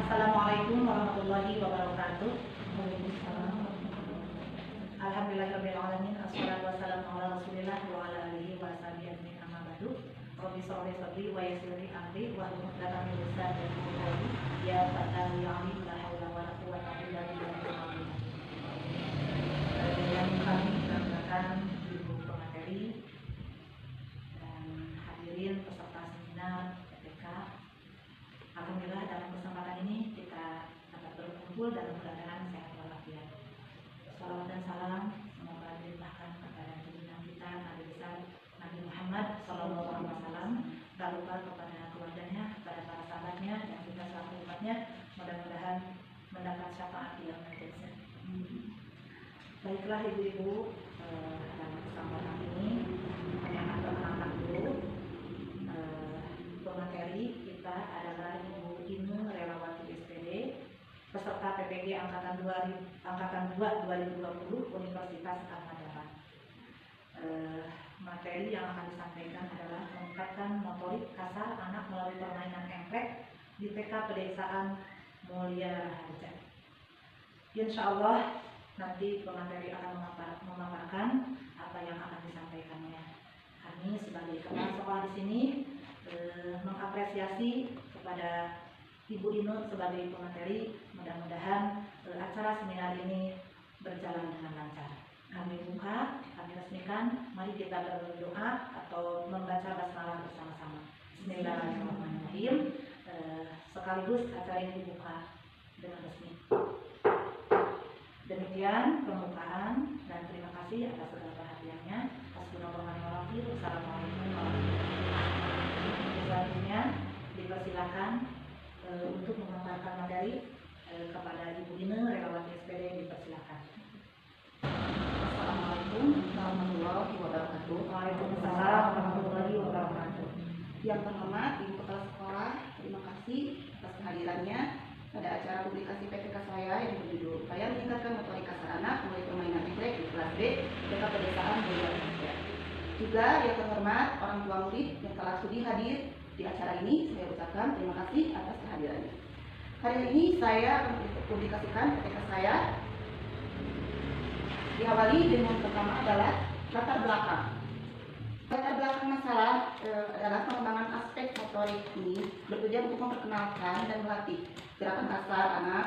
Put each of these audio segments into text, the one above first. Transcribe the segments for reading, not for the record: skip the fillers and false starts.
Assalamualaikum warahmatullahi wabarakatuh. Alhamdulillahirabbil alamin. Assalatu wassalamu ala Rasulillah wa ala alihi wa sahbihi ajmain. Amma ba'du. Rabbi shrah li sadri wa yassir li amri wahlul 'uqdatam min lisani yafqahu qawli. Ya fatahu ya alim la haula wa la quwwata illa billah. Dengan kami menggunakan ibu pemateri dan hadirin peserta seminar PPK. Alhamdulillah dalam kesempatan ini kita dapat berkumpul dalam keadaan sehat walafiat. Salawat dan salam semoga dilimpahkan kepada junjungan kita Nabi besar Nabi Muhammad Sallallahu Alaihi Wasallam, tak lupa kepada keluarganya, kepada para sahabatnya dan juga selaku umatnya. Mudah-mudahan mendapat syafaat yang nantinya. Baiklah ibu-ibu, dalam kesempatan ini yang akan berangkat dulu. Pemateri kita adalah Ibu Inu Relawati SPD, peserta PPG Angkatan 2 2020 Universitas Ahmad Dahlan. Materi yang akan disampaikan adalah meningkatkan motorik kasar anak melalui permainan engklek di TK Pedesaan Mulia Raharja. Insya Allah nanti pemateri akan memaparkan apa yang akan disampaikannya. Kami sebagai kepala sekolah di sini mengapresiasi kepada Ibu Inu sebagai pemateri. Mudah-mudahan acara seminar ini berjalan dengan lancar. Kami buka, kami resmikan. Mari kita berdoa atau membaca basmalah bersama-sama. Bismillahirrahmanirrahim. Sekaligus acara ini dibuka dengan resmi. Demikian pembukaan dan terima kasih atas segala perhatiannya. Assalamualaikum warahmatullahi wabarakatuh. Selanjutnya dipersilakan untuk memaparkan materi kepada Ibu Inu Relawati SPD. Dipersilakan. Assalamualaikum warahmatullahi wabarakatuh. Waalaikumsalam warahmatullahi wabarakatuh. Yang terhormat Ibu Kepala Sekolah, terima kasih atas kehadirannya pada acara publikasi PPK saya yang berjudul Upaya Meningkatkan Motorik Kasar Anak Melalui Permainan Engklek di Kelas B TK Pedesaan Mulia Raharja. Juga yang terhormat orang tua murid yang telah sudi hadir di acara ini, saya ucapkan terima kasih atas kehadirannya. Hari ini saya akan publikasikan PPK saya. Diawali dengan pertama adalah latar belakang. Latar belakang masalah adalah pengembangan aspek motorik ini bertujuan untuk memperkenalkan dan melatih gerakan kasar anak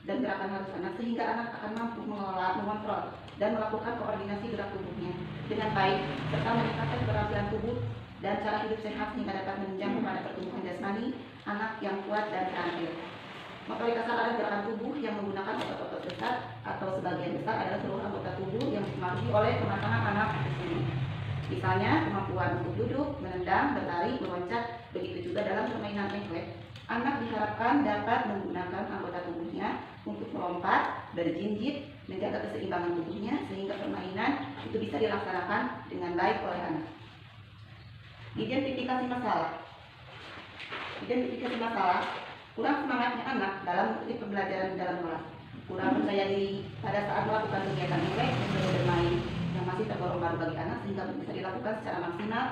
dan gerakan halus anak sehingga anak akan mampu mengelola, mengontrol, dan melakukan koordinasi gerak tubuhnya dengan baik serta meningkatkan keterampilan tubuh dan cara hidup sehat sehingga dapat menunjang kepada pertumbuhan jasmani anak yang kuat dan terampil. Motorik kasar adalah gerakan tubuh yang menggunakan otot-otot besar atau sebagian besar adalah seluruh anggota tubuh yang dipengaruhi oleh kematangan anak itu sendiri. Misalnya kemampuan untuk duduk, menendang, berlari, meloncat, begitu juga dalam permainan engklek. Anak diharapkan dapat menggunakan anggota tubuhnya untuk melompat, berjinjit, menjaga keseimbangan tubuhnya sehingga permainan itu bisa dilaksanakan dengan baik oleh anak. Identifikasi masalah. Identifikasi masalah, kurang semangatnya anak dalam mengikuti pembelajaran di dalam kelas, kurang percaya diri pada saat melakukan kegiatan engklek dan bermain yang masih tergolong baru bagi anak sehingga bisa dilakukan secara maksimal.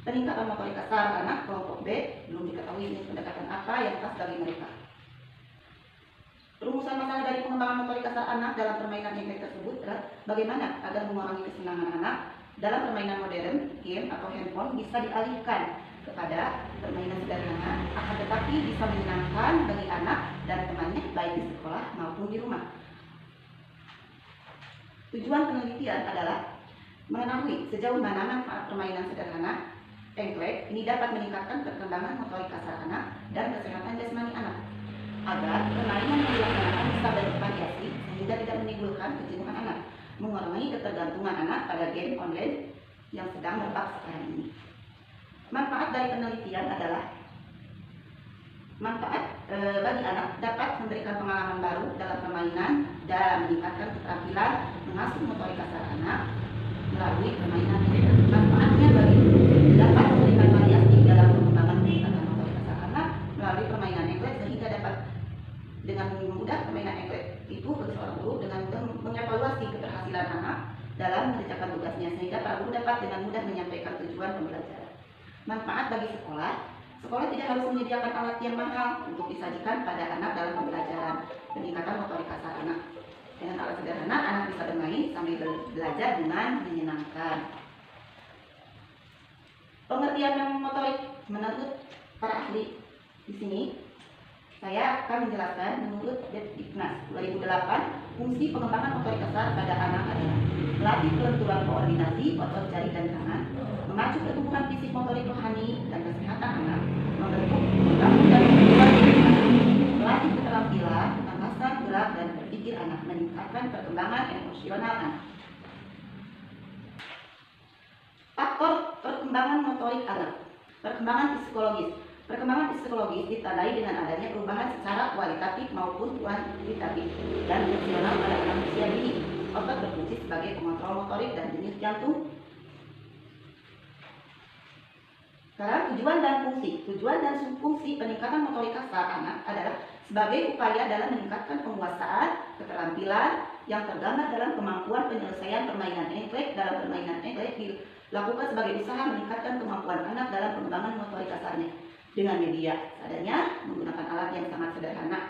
Peningkatan motorik kasar anak kelompok B belum diketahui jenis pendekatan apa yang pas bagi mereka. Rumusan masalah dari pengembangan motorik kasar anak dalam permainan engklek tersebut adalah bagaimana agar mengurangi kesenangan anak dalam permainan modern, game atau handphone bisa dialihkan kepada permainan sederhana, akan tetapi bisa menyenangkan bagi anak dan temannya baik di sekolah maupun di rumah. Tujuan penelitian adalah mengetahui sejauh mana manfaat permainan sederhana engklek ini dapat meningkatkan perkembangan motorik kasar anak dan kesehatan jasmani anak, agar permainan yang dilaksanakan bisa bervariasi sehingga tidak menimbulkan kejenuhan anak, mengurangi ketergantungan anak pada game online yang sedang merebak sekarang ini. Manfaat dari penelitian adalah manfaat bagi anak dapat memberikan pengalaman baru dalam permainan dan meningkatkan keterampilan mengasuh motorik kasar anak melalui permainan. Manfaatnya bagi dapat memberikan variasi dalam pengembangan peningkatan motorik kasar anak melalui permainan engklek sehingga dapat dengan mudah permainan engklek itu bagi seorang guru dengan mudah mengevaluasi keberhasilan anak dalam mengerjakan tugasnya sehingga para guru dapat dengan mudah menyampaikan tujuan pembelajaran. Manfaat bagi sekolah Sekolah tidak harus menyediakan alat yang mahal untuk disajikan pada anak dalam pembelajaran peningkatan motorik kasar anak. Dengan alat sederhana, anak bisa bermain sambil belajar dengan menyenangkan. Pengertian motorik menurut para ahli di sini, saya akan menjelaskan menurut Depdiknas 2008, fungsi pengembangan motorik kasar pada anak adalah melatih kelenturan koordinasi otot jari dan tangan, memacu pertumbuhan fisik motorik rohani dan kesehatan anak, membentuk membangun dan membuat anak, melatih keterampilan, ketangkasan gerak dan berpikir anak, meningkatkan perkembangan emosional anak. Faktor perkembangan motorik anak. Perkembangan psikologis. Perkembangan psikologis ditandai dengan adanya perubahan secara kualitatif maupun kuantitatif dan fungsional pada anak usia dini. Otot berfungsi sebagai pengontrol motorik dan denyut jantung. Sekarang tujuan dan fungsi. Tujuan dan fungsi peningkatan motorik kasar anak adalah sebagai upaya dalam meningkatkan penguasaan, keterampilan yang tergambar dalam kemampuan penyelesaian permainan engklek. Dalam permainan engklek dilakukan sebagai usaha meningkatkan kemampuan anak dalam pengembangan motorik kasarnya dengan media seadanya, menggunakan alat yang sangat sederhana.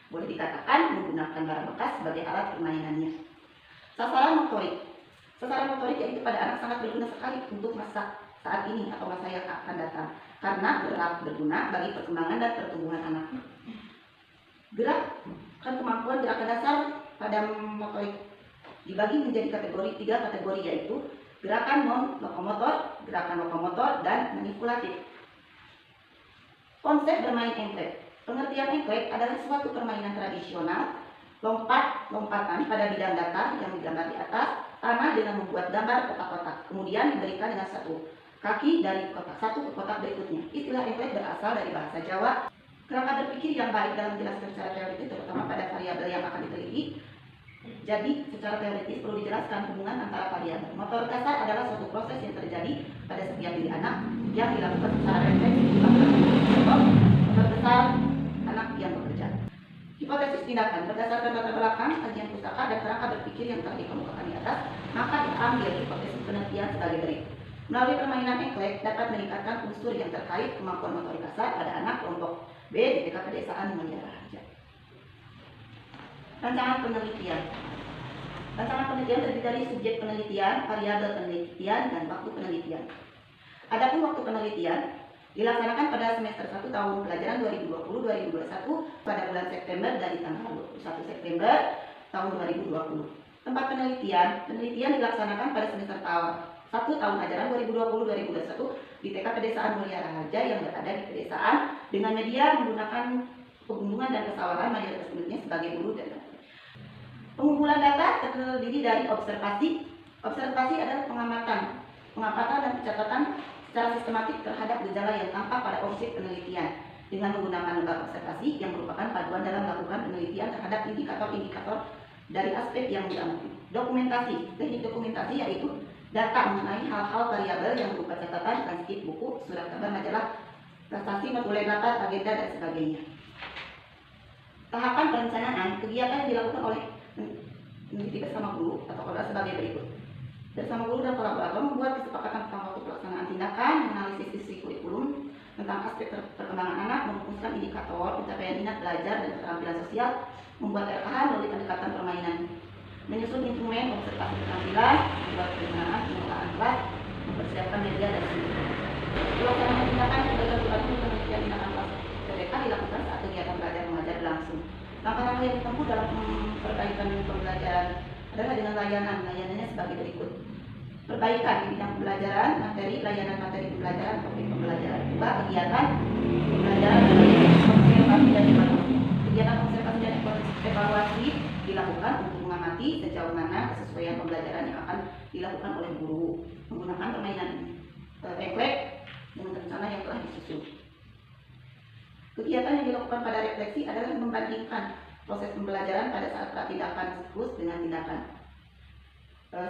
Boleh dikatakan menggunakan barang bekas sebagai alat permainannya. Sasaran motorik. Sasaran motorik yaitu pada anak sangat berguna sekali untuk masa saat ini atau masa yang akan datang, karena berguna bagi perkembangan dan pertumbuhan anak. Gerakan kemampuan gerakan dasar pada motorik dibagi menjadi tiga kategori, yaitu gerakan non-lokomotor, gerakan lokomotor, dan manipulatif. Konsep bermain engklek. Pengertian engklek adalah suatu permainan tradisional, lompatan pada bidang datar yang digambar di atas tanah dengan membuat gambar kotak-kotak, kemudian diberikan dengan satu kaki dari kotak satu ke kotak berikutnya. Istilah engklek berasal dari bahasa Jawa. Kerangka berpikir yang baik dalam menjelaskan secara teoritis, terutama pada variabel yang akan diteliti. Jadi, secara teoritis perlu dijelaskan hubungan antara variabel. Motor kasar adalah suatu proses yang terjadi pada setiap diri anak yang dilakukan secara refleksi. Motor kasar anak yang bekerja. Hipotesis tindakan berdasarkan latar belakang, kajian pustaka, dan kerangka berpikir yang telah dikemukakan di atas, maka diambil hipotesis penelitian sebagai berikut. Melalui permainan engklek dapat meningkatkan unsur yang terkait kemampuan motorik kasar pada anak kelompok B di TK Pedesaan Mulia Raharja. Rancangan penelitian. Rancangan penelitian terdiri dari subjek penelitian, variabel penelitian, dan waktu penelitian. Adapun waktu penelitian dilaksanakan pada semester 1 tahun pelajaran 2020-2021 pada bulan September dari tanggal 21 September tahun 2020. Tempat penelitian dilaksanakan pada semester 1 tahun ajaran 2020-2021 di TK Pedesaan Mulia Raharja yang berada di pedesaan dengan media menggunakan pegunungan dan pesawahan, mayoritas penduduknya sebagai buruh dan pengumpulan data terdiri dari observasi. Observasi adalah pengamatan dan pencatatan secara sistematik terhadap gejala yang tampak pada objek penelitian dengan menggunakan lembaga observasi yang merupakan paduan dalam melakukan penelitian terhadap indikator-indikator dari aspek yang diamati. Dokumentasi. Teknik dokumentasi yaitu data mengenai hal-hal variabel yang berupa catatan, transkrip buku, surat kabar majalah, prestasi, notulen rapat, agenda, dan sebagainya. Tahapan perencanaan kegiatan yang dilakukan oleh peneliti bersama guru atau adalah sebagai berikut. Bersama guru dan kolaborator membuat kesepakatan tentang waktu pelaksanaan tindakan, menganalisis sisi kurikulum tentang aspek perkembangan anak, merumuskan indikator pencapaian minat belajar dan keterampilan sosial, membuat RKH melalui pendekatan permainan, menyusun instrumen observasi keterampilan, membuat perencanaan pengelolaan kelas, mempersiapkan media dan sebagainya. Pelaksanaan tindakan sebagai berbagai penelitian tindakan kelas TPK dilakukan saat kegiatan belajar mengajar berlangsung. Langkah-langkah yang ditempuh dalam perbaikan pembelajaran adalah dengan layanannya sebagai berikut. Perbaikan di bidang pembelajaran, materi, layanan materi pembelajaran, topik pembelajaran. 2. Kegiatan pembelajaran dan observasi dan evaluasi. Kegiatan observasi dan evaluasi dilakukan untuk mengamati sejauh mana kesesuaian pembelajaran yang akan dilakukan oleh guru menggunakan permainan engklek dengan rencana yang telah disusun. Kegiatan yang dilakukan pada refleksi adalah membandingkan proses pembelajaran pada saat pratindakan siklus dengan tindakan.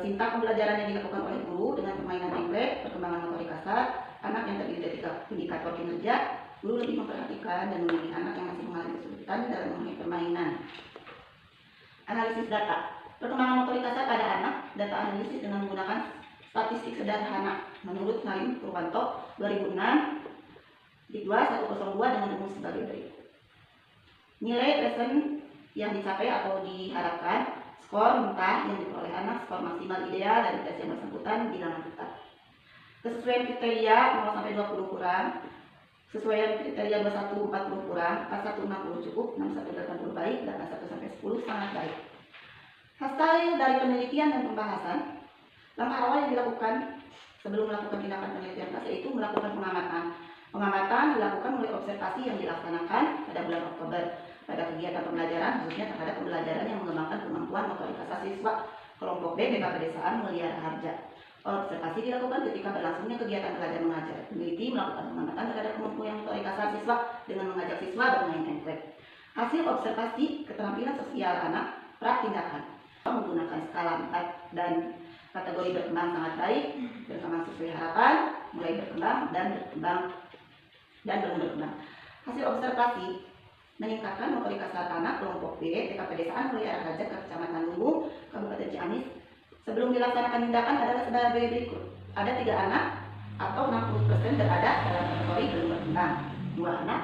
Sintak pembelajaran yang dilakukan oleh guru dengan permainan engklek, perkembangan motorik kasar, anak yang terdiri dari indikator kinerja, guru lebih memperhatikan dan memilih anak yang masih mengalami kesulitan dalam memahami permainan. Analisis data. Perkembangan motorik kasar pada anak, data analisis dengan menggunakan statistik sederhana. Menurut Naim Purwanto 2006, Titik 2, 102 dengan rumus sebagai berikut. Nilai present yang dicapai atau diharapkan, skor mentah yang diperoleh anak, skor maksimal ideal dari tes yang bersangkutan, bilangan tetap. Kesesuaian kriteria 0 sampai 20 kurang, sesuaian kriteria 21 40 kurang, A1 60 cukup, 61 80 baik, dan A1 sampai 10 sangat baik. Hasil dari penelitian dan pembahasan, langkah awal yang dilakukan sebelum melakukan tindakan penelitian kelas yaitu melakukan pengamatan. Pengamatan dilakukan melalui observasi yang dilaksanakan pada bulan Oktober pada kegiatan pembelajaran, khususnya terhadap pembelajaran yang mengembangkan kemampuan motoritas siswa kelompok B BK Pedesaan Mulia Raharja. Observasi dilakukan ketika berlangsungnya kegiatan belajar mengajar. Peneliti melakukan pengamatan terhadap kemampuan motoritas siswa dengan mengajak siswa bermain engklek. Hasil observasi keterampilan sosial anak pratindakan menggunakan skala 4 dan kategori berkembang sangat baik, berkembang sesuai harapan, mulai berkembang dan berkembang dan belum berkembang. Hasil observasi meningkatkan motorik kasar anak kelompok B TK Pedesaan Mulia Raharja Kecamatan Lumbung, Kabupaten Ciamis. Sebelum dilaksanakan tindakan adalah sebagai berikut. Ada 3 anak atau 60% berada dalam kategori belum berkembang, 2 anak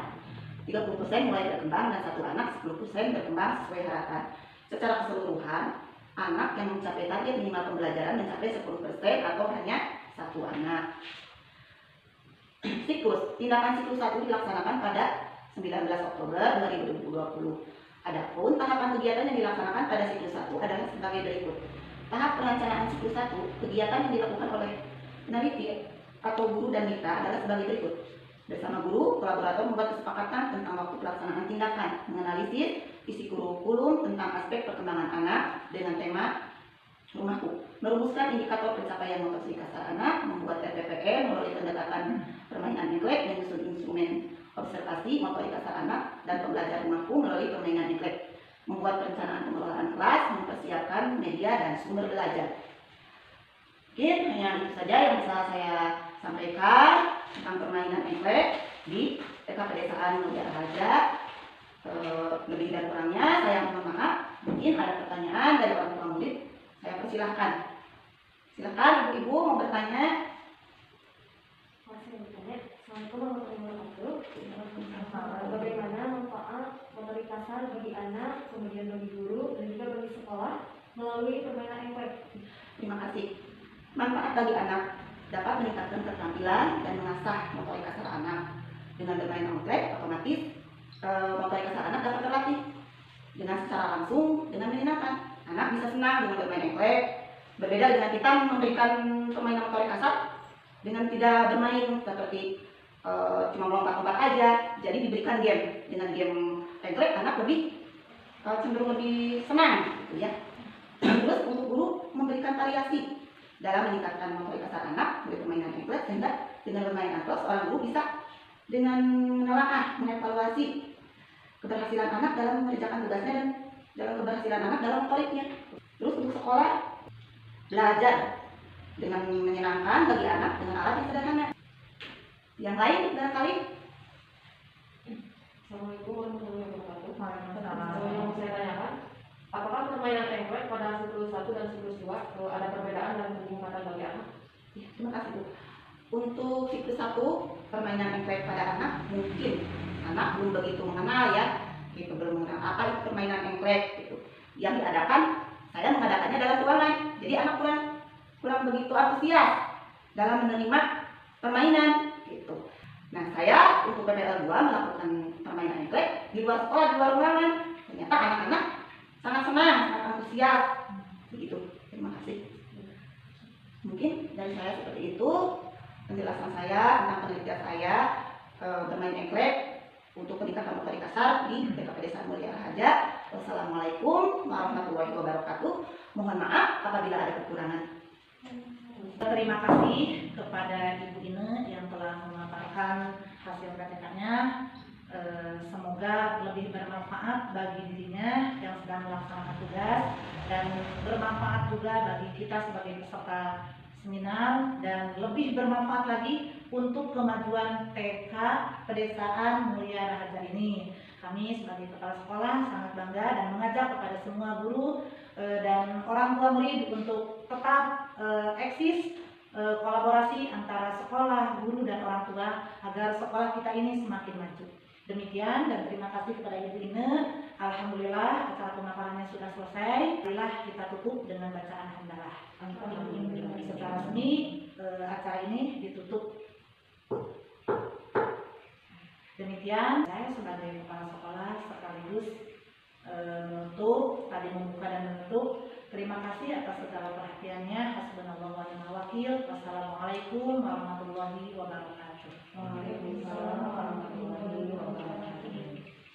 30% mulai berkembang, dan 1 anak 10% berkembang sesuai harapan. Secara keseluruhan, anak yang mencapai target minimal pembelajaran mencapai 10% atau hanya 1 anak. Siklus, tindakan siklus 1 dilaksanakan pada 19 Oktober 2020. Adapun tahapan kegiatan yang dilaksanakan pada siklus 1 adalah sebagai berikut. Tahap perencanaan siklus 1, kegiatan yang dilakukan oleh peneliti atau guru dan mitra adalah sebagai berikut. Bersama guru, kolaborator membuat kesepakatan tentang waktu pelaksanaan tindakan, menganalisis isi kurikulum tentang aspek perkembangan anak dengan tema rumahku, merumuskan indikator pencapaian motorik kasar anak, membuat RPPM melalui pendekatan permainan engklek, menyusun instrumen observasi motorik kasar anak dan pembelajaran rumahku melalui permainan engklek, membuat perencanaan pengelolaan kelas, mempersiapkan media dan sumber belajar. Mungkin hanya itu saja yang bisa saya sampaikan tentang permainan engklek di TK Pedesaan Mulia Raharja. Lebih dan kurangnya saya mohon maaf. Mungkin ada pertanyaan dari orang tua murid, saya persilahkan. Silakan ibu-ibu mau bertanya. Assalamualaikum warahmatullahi wabarakatuh. Bagaimana manfaat motorik kasar bagi anak, kemudian bagi guru, dan juga bagi sekolah melalui permainan engklek? Terima kasih. Manfaat bagi anak dapat meningkatkan keterampilan dan mengasah motorik kasar anak. Dengan bermain engklek, otomatis motorik kasar anak dapat terlatih dengan secara langsung dengan menyenangkan. Anak bisa senang dengan bermain engklek. Berbeda dengan kita memberikan permainan motorik kasar dengan tidak bermain seperti cuma melompat-lompat aja. Jadi diberikan game. Dengan game engklek anak lebih cenderung lebih senang, gitu ya. Terus untuk guru memberikan variasi dalam meningkatkan motorik kasar anak melalui permainan engklek, sehingga dengan bermain engklek seorang guru bisa dengan menelaah, mengevaluasi keberhasilan anak dalam mengerjakan tugasnya dan dalam keberhasilan anak dalam motoriknya. Terus untuk sekolah, belajar dengan menyenangkan bagi anak dengan alat yang sederhana. Yang lain barangkali. Assalamualaikum warahmatullahi wabarakatuh. Waalaikumsalam. Yang saya tanyakan, apakah permainan engklek pada siklus 1 dan siklus 2 ada perbedaan dan peningkatan bagi anak? Ya, terima kasih Bu. Untuk siklus 1 permainan engklek pada anak, mungkin anak belum begitu mengenal ya, gitu, belum mengenal apa itu permainan engklek gitu. Yang diadakan, saya mengadakannya dalam ruangan, jadi anak kurang begitu antusias dalam menerima permainan gitu. Nah, saya untuk PPL 2 melakukan permainan engklek di luar sekolah, di luar ruangan. Ternyata anak-anak sangat senang, sangat antusias begitu. Terima kasih. Mungkin dari saya seperti itu penjelasan saya tentang penelitian saya bermain engklek untuk peningkatan motorik kasar di TK Pedesaan Mulia Raharja. Wassalamualaikum warahmatullahi wabarakatuh. Mohon maaf apabila ada kekurangan. Terima kasih kepada Ibu Ine yang telah memaparkan hasil praktekannya. Semoga lebih bermanfaat bagi dirinya yang sedang melaksanakan tugas dan bermanfaat juga bagi kita sebagai peserta seminar, dan lebih bermanfaat lagi untuk kemajuan TK Pedesaan Mulia Raharja ini. Kami sebagai kepala sekolah sangat bangga dan mengajak kepada semua guru dan orang tua murid untuk tetap eksis kolaborasi antara sekolah, guru, dan orang tua agar sekolah kita ini semakin maju. Demikian, dan terima kasih kepada Ibu Ine. Alhamdulillah acara pemaparannya sudah selesai. Marilah kita tutup dengan bacaan hamdalah. Secara resmi acara ini ditutup. Demikian, saya sebagai kepala sekolah sekaligus menutup, tadi membuka dan menutup. Terima kasih atas segala perhatiannya. Hasbunallahu wa ni'mal wakil. Wassalamualaikum warahmatullahi wabarakatuh. Waalaikumsalam warahmatullahi wabarakatuh.